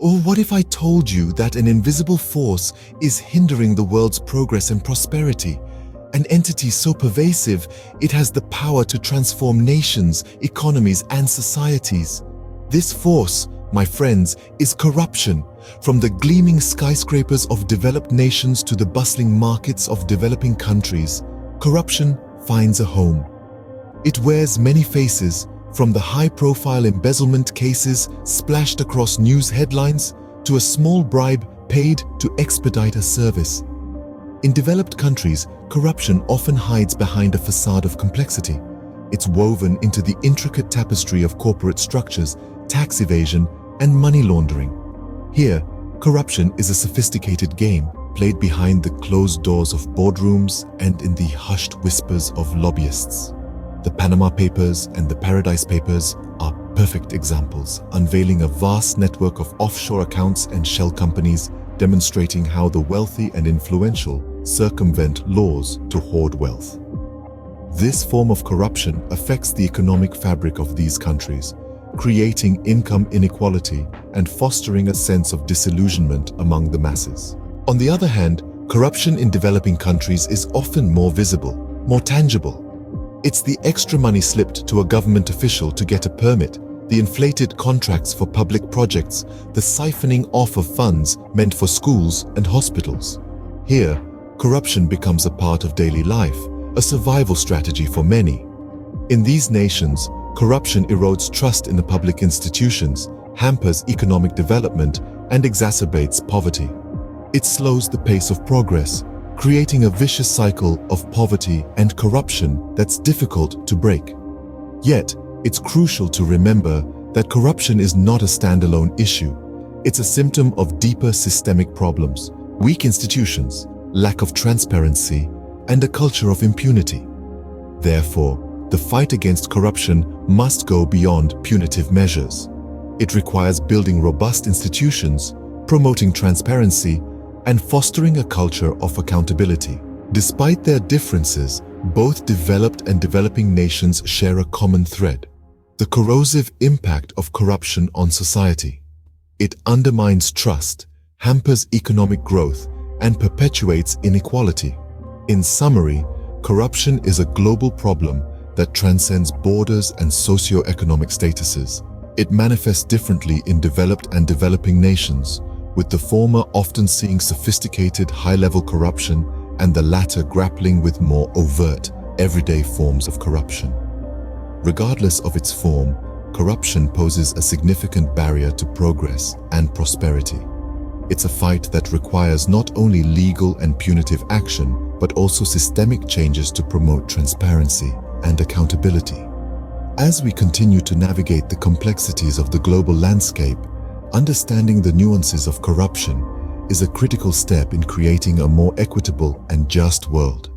Or what if I told you that an invisible force is hindering the world's progress and prosperity? An entity so pervasive, it has the power to transform nations, economies, and societies. This force, my friends, is corruption. From the gleaming skyscrapers of developed nations to the bustling markets of developing countries, corruption finds a home. It wears many faces, from the high-profile embezzlement cases splashed across news headlines to a small bribe paid to expedite a service. In developed countries, corruption often hides behind a facade of complexity. It's woven into the intricate tapestry of corporate structures, tax evasion, and money laundering. Here, corruption is a sophisticated game played behind the closed doors of boardrooms and in the hushed whispers of lobbyists. The Panama Papers and the Paradise Papers are perfect examples, unveiling a vast network of offshore accounts and shell companies, demonstrating how the wealthy and influential circumvent laws to hoard wealth. This form of corruption affects the economic fabric of these countries, creating income inequality and fostering a sense of disillusionment among the masses. On the other hand, corruption in developing countries is often more visible, more tangible. It's the extra money slipped to a government official to get a permit, the inflated contracts for public projects, the siphoning off of funds meant for schools and hospitals. Here, corruption becomes a part of daily life, a survival strategy for many. In these nations, corruption erodes trust in the public institutions, hampers economic development, and exacerbates poverty. It slows the pace of progress, creating a vicious cycle of poverty and corruption that's difficult to break. Yet, it's crucial to remember that corruption is not a standalone issue. It's a symptom of deeper systemic problems, weak institutions, lack of transparency, and a culture of impunity. Therefore, the fight against corruption must go beyond punitive measures. It requires building robust institutions, promoting transparency, and fostering a culture of accountability. Despite their differences, both developed and developing nations share a common thread: the corrosive impact of corruption on society. It undermines trust, hampers economic growth, and perpetuates inequality. In summary, corruption is a global problem that transcends borders and socio-economic statuses. It manifests differently in developed and developing nations, with the former often seeing sophisticated high-level corruption and the latter grappling with more overt, everyday forms of corruption. Regardless of its form, corruption poses a significant barrier to progress and prosperity. It's a fight that requires not only legal and punitive action, but also systemic changes to promote transparency and accountability. As we continue to navigate the complexities of the global landscape, understanding the nuances of corruption is a critical step in creating a more equitable and just world.